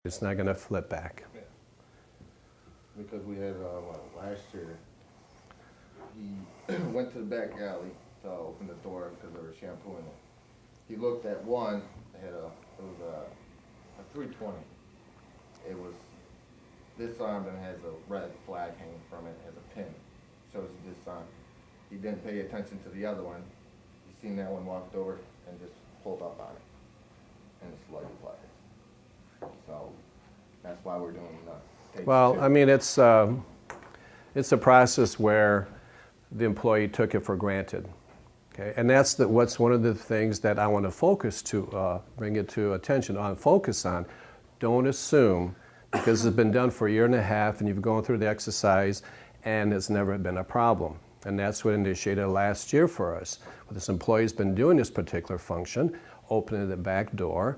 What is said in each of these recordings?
It's not going to flip back. Yeah. Because we had, last year, he went to the back alley to open the door because there was shampoo in it. He looked at one, it was a 320. It was disarmed and has a red flag hanging from it as a pin. Shows you disarmed. He didn't pay attention to the other one. He seen that one, walked over and just pulled up on it. And it's lighted flags. So that's why we're doing take Well, two. I mean, it's a process where the employee took it for granted. Okay, and that's what's one of the things that I want to focus to bring it to attention on. Focus on. Don't assume because it's been done for a year and a half and you've gone through the exercise and it's never been a problem. And that's what initiated last year for us. Well, this employee's been doing this particular function, opening the back door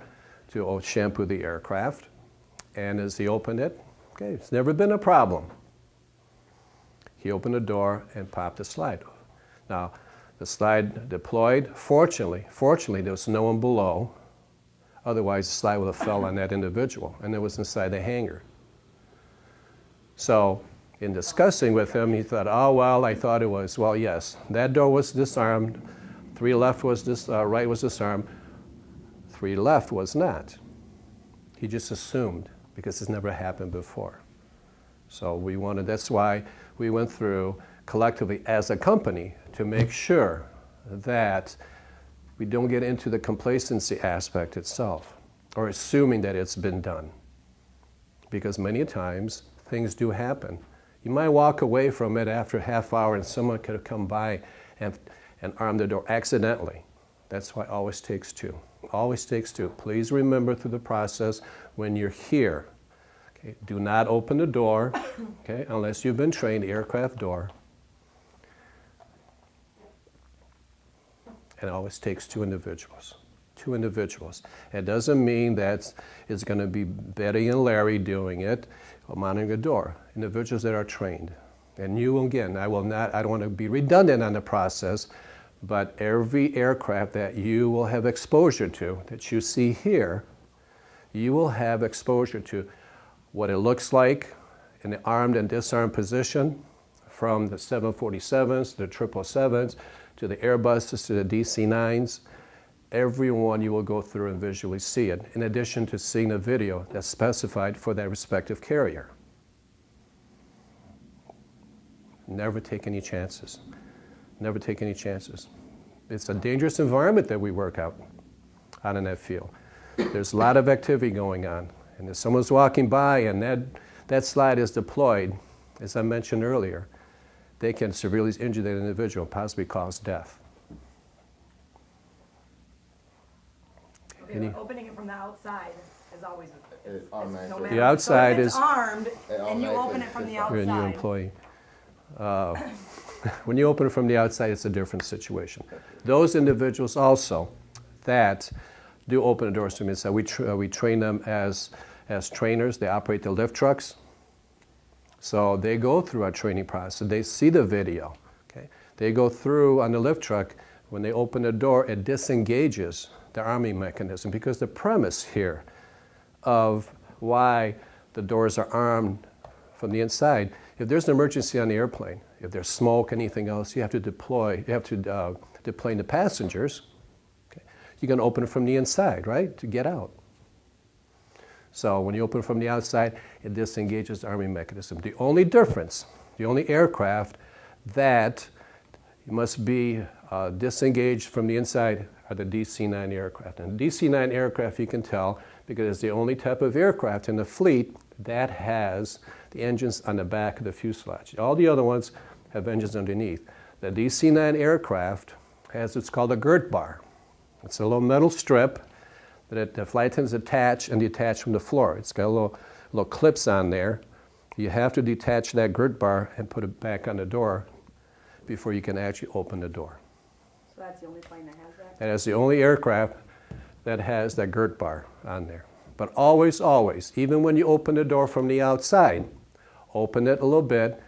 to shampoo the aircraft. And as he opened it, okay, it's never been a problem. He opened the door and popped the slide. Now, the slide deployed. Fortunately, there was no one below. Otherwise, the slide would have fell on that individual, and it was inside the hangar. So, in discussing with him, he thought, oh, well, I thought it was. Well, yes, that door was disarmed. 3 left was right was disarmed. 3 left was not. He just assumed because it's never happened before. So that's why we went through collectively as a company to make sure that we don't get into the complacency aspect itself or assuming that it's been done. Because many times things do happen. You might walk away from it after a half hour and someone could have come by and armed the door accidentally. That's why it always takes 2. Always takes 2. Please remember through the process when you're here, okay, do not open the door, okay, unless you've been trained, the aircraft door. And it always takes 2 individuals. 2 individuals. It doesn't mean that it's going to be Betty and Larry doing it, or monitoring the door. Individuals that are trained. And you, again, I don't want to be redundant on the process, but every aircraft that you will have exposure to, that you see here, you will have exposure to what it looks like in the armed and disarmed position, from the 747s, the 777s, to the Airbuses, to the DC-9s. Every one you will go through and visually see it, in addition to seeing a video that's specified for that respective carrier. Never take any chances. Never take any chances. It's a dangerous environment that we work out in that field. There's a lot of activity going on. And if someone's walking by and that slide is deployed, as I mentioned earlier, they can severely injure that individual, possibly cause death. Okay, but opening it from the outside is always no matter. The outside so if is it's armed, and you open it from the outside. You're a new employee. When you open it from the outside, it's a different situation. Those individuals also that do open the doors from inside, we train them as trainers. They operate the lift trucks. So they go through our training process. They see the video. Okay? They go through on the lift truck. When they open the door, it disengages the arming mechanism, because the premise here of why the doors are armed from the inside, if there's an emergency on the airplane, if there's smoke, anything else, you have to deplane the passengers. Okay? You're going to open it from the inside, right, to get out. So when you open it from the outside, it disengages the arming mechanism. The only difference, the only aircraft that must be disengaged from the inside are the DC-9 aircraft. And DC-9 aircraft, you can tell, because it's the only type of aircraft in the fleet that has the engines on the back of the fuselage. All the other ones have engines underneath. The DC-9 aircraft has what's called a girt bar. It's a little metal strip that the flight attendants attach and detach from the floor. It's got little clips on there. You have to detach that girt bar and put it back on the door before you can actually open the door. So that's the only plane that has that? And it's the only aircraft that has that girt bar on there. But always, always, even when you open the door from the outside, open it a little bit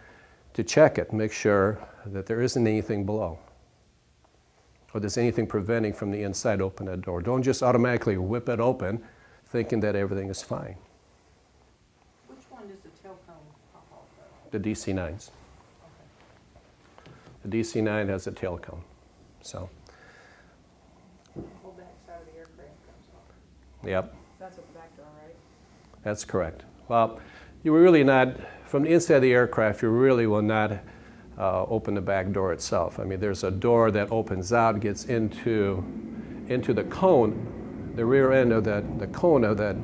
to check it, make sure that there isn't anything below, or there's anything preventing from the inside open that door. Don't just automatically whip it open thinking that everything is fine. one does the tail cone pop off of? The DC-9s. Okay. The DC-9 has a tail cone. So, The whole back side of the aircraft comes off. yep, That's with the back door, right? that's correct. Well, you were really not, from the inside of the aircraft, you really will not open the back door itself. I mean, there's a door that opens out, gets into the cone, the rear end of the cone of the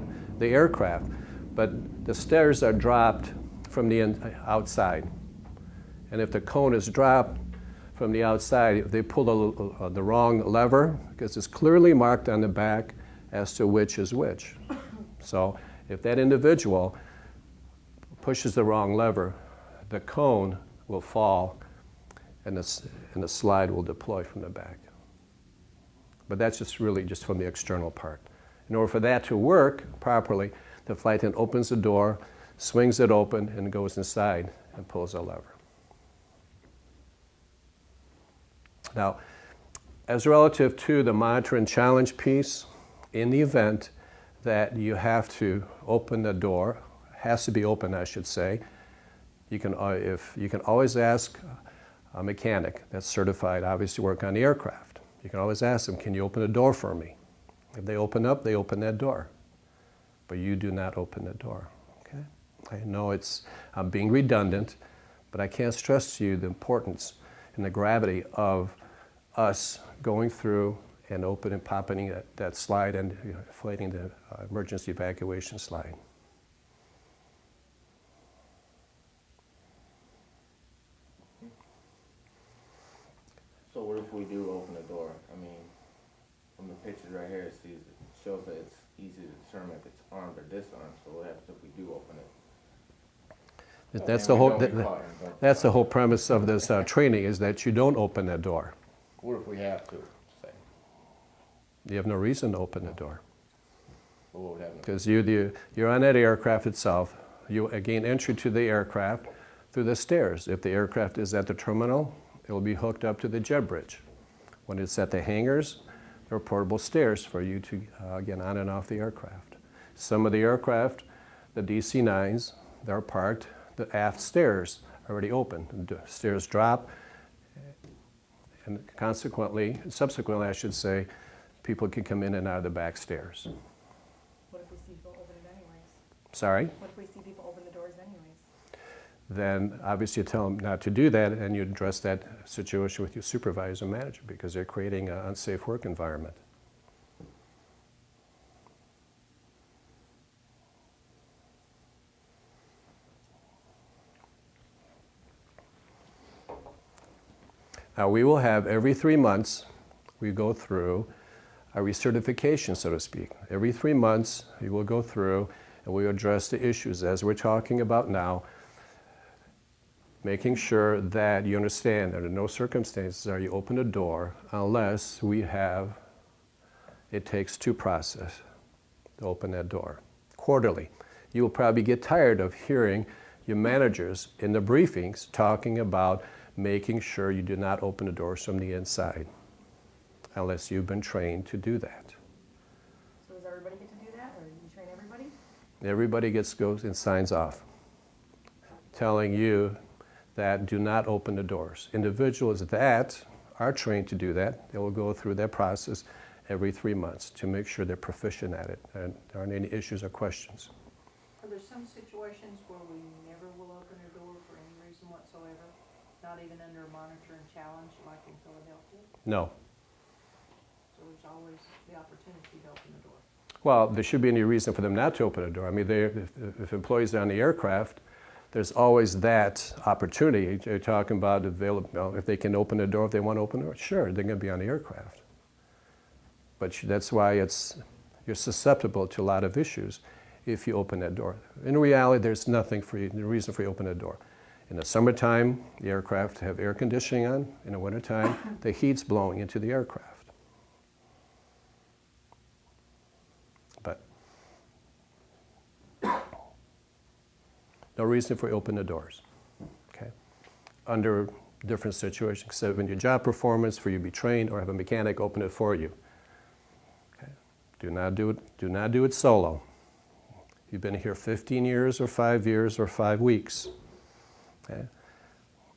aircraft, but the stairs are dropped from the outside. And if the cone is dropped from the outside, if they pull the wrong lever, because it's clearly marked on the back as to which is which. So if that individual pushes the wrong lever, the cone will fall and the slide will deploy from the back. But that's just really just from the external part. In order for that to work properly, the flight attendant opens the door, swings it open, and goes inside and pulls a lever. Now, as relative to the monitor and challenge piece, in the event that you have to open the door, has to be open, I should say, you can always ask a mechanic that's certified, obviously, to work on the aircraft. You can always ask them, can you open the door for me? If they open up, they open that door. But you do not open the door, okay? I know I'm being redundant, but I can't stress to you the importance and the gravity of us going through and opening, popping that slide and inflating the emergency evacuation slide. So what if we do open the door? I mean, from the pictures right here, it shows that it's easy to determine if it's armed or disarmed. So what happens if we do open it? That's And the we whole. don't get caught and don't- That's the whole premise of this training, is that you don't open that door. What if we have to, say? You have no reason to open the door What would happen? because you're on that aircraft itself. You gain entry to the aircraft through the stairs. If the aircraft is at the terminal, it will be hooked up to the jet bridge. When it's at the hangars, there are portable stairs for you to get on and off the aircraft. Some of the aircraft, the DC-9s, they're parked, the aft stairs are already open. The stairs drop, and subsequently, I should say, people can come in and out of the back stairs. What if we see people open it anyways? Sorry? What if we see people open the doors anyways? Then obviously you tell them not to do that, and you address that situation with your supervisor and manager because they're creating an unsafe work environment. Now we will have every 3 months, we go through a recertification, so to speak. Every 3 months, we will go through and we address the issues as we're talking about now, making sure that you understand that in no circumstances are you open a door unless it takes 2 processes to open that door. Quarterly. You will probably get tired of hearing your managers in the briefings talking about making sure you do not open the doors from the inside unless you've been trained to do that. So does everybody get to do that, or you train everybody? Everybody goes and signs off telling you that do not open the doors. Individuals that are trained to do that, they will go through that process every 3 months to make sure they're proficient at it and there aren't any issues or questions. Are there some situations where we never will open a door for any reason whatsoever? Not even under a monitor and challenge like in Philadelphia? No. So there's always the opportunity to open the door. Well, there should be any reason for them not to open a door. I mean, if employees are on the aircraft, there's always that opportunity. You're talking about if they can open the door, if they want to open the door, sure, they're going to be on the aircraft. But that's why you're susceptible to a lot of issues if you open that door. In reality, there's no reason for you to open the door. In the summertime, the aircraft have air conditioning on. In the wintertime, the heat's blowing into the aircraft. But no reason for you to open the doors, okay? Under different situations, except in your job performance, for you to be trained or have a mechanic open it for you. Okay? Do not do it solo. You've been here 15 years or 5 years or 5 weeks. Okay?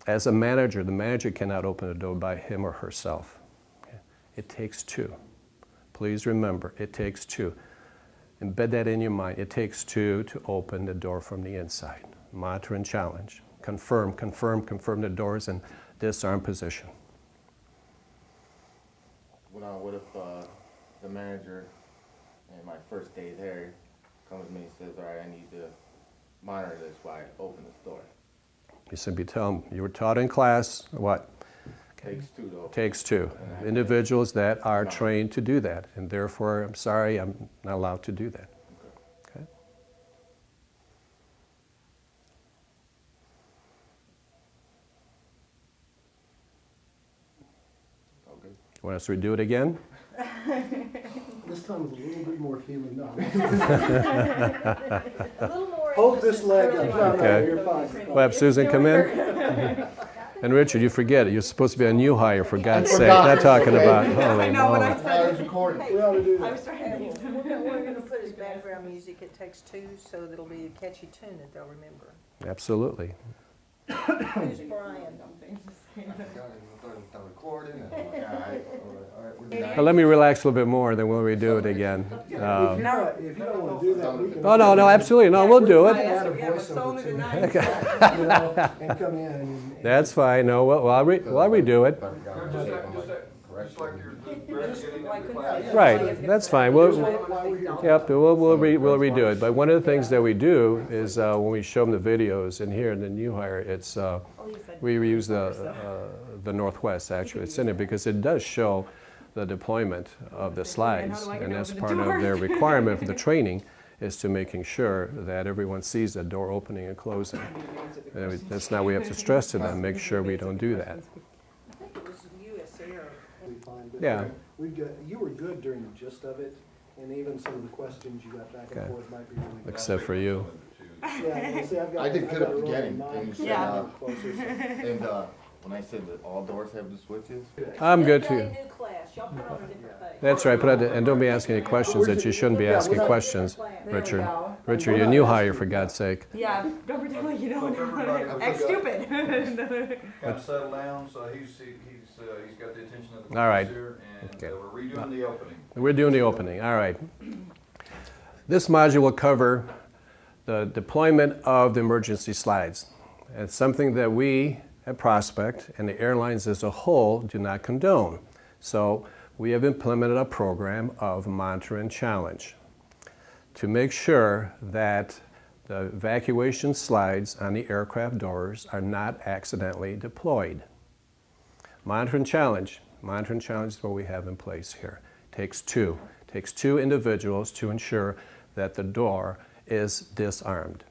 As a manager, the manager cannot open a door by him or herself. Okay? It takes two. Please remember, it takes two. Embed that in your mind. It takes two to open the door from the inside. Monitor and challenge. Confirm the doors in disarm position. What if the manager in my first day there comes to me and says, all right, I need to monitor this while I open this door? You simply tell them, you were taught in class, what? Takes two though. Takes two. Individuals that are trained to do that, and therefore, I'm sorry, I'm not allowed to do that. Okay? Okay. You want us to redo it again? This time with a little bit more feeling. No. A little more. Hold this leg up. No, Okay. you're fine. We'll have Susan come in. And Richard, you forget it. You're supposed to be a new hire, for God's sake. Not talking about, holy I know what I moly. said. It's recorded. We ought to do I that. was trying to. We're gonna put as background music, It Takes Two, so that'll be a catchy tune that they'll remember. Absolutely. Who's Brian? Start recording. And I'm like, all right, we're done. But let me relax a little bit more, then we'll redo it again. If you don't want to do that, we can. Oh, no, absolutely. No, we'll do it. Add a Yeah, but voiceover so to did it, I. you know, and come in. And That's fine. No, well, I'll redo it. Just like you're just getting into class. Right, that's fine. Why we're here. Yep, we'll redo it. But one of the things that we do is when we show them the videos, and here in the new hire, it's we use the Northwest, actually. It's in it because it does show the deployment of the slides, and that's part of their requirement for the training is to making sure that everyone sees the door opening and closing. And that's now we have to stress to them, make sure we don't do that. I think it was US Air. We find that Yeah. you were good during the gist of it, and even some of the questions you got back and Okay. forth might be really good. Except for you. Yeah, see, I've got, I did I've good got at a the roll beginning, of and you nine, said, so closer, so- And when I said that all doors have the switches, I'm good That too. day new class, y'all put on a different page. That's right, and don't be asking any questions that you shouldn't be asking questions, Richard. Richard, you're a new hire, for God's sake. Yeah, don't pretend like you don't. Everybody- Act stupid. Kind of settle down, so he's got the attention of the All right. police here, and Okay. we're redoing the opening. We're doing the opening, all right. This module will cover the deployment of the emergency slides. It's something that we at Prospect and the airlines as a whole do not condone. So we have implemented a program of monitor and challenge to make sure that the evacuation slides on the aircraft doors are not accidentally deployed. Monitor and challenge is what we have in place here. Takes two individuals to ensure that the door is disarmed.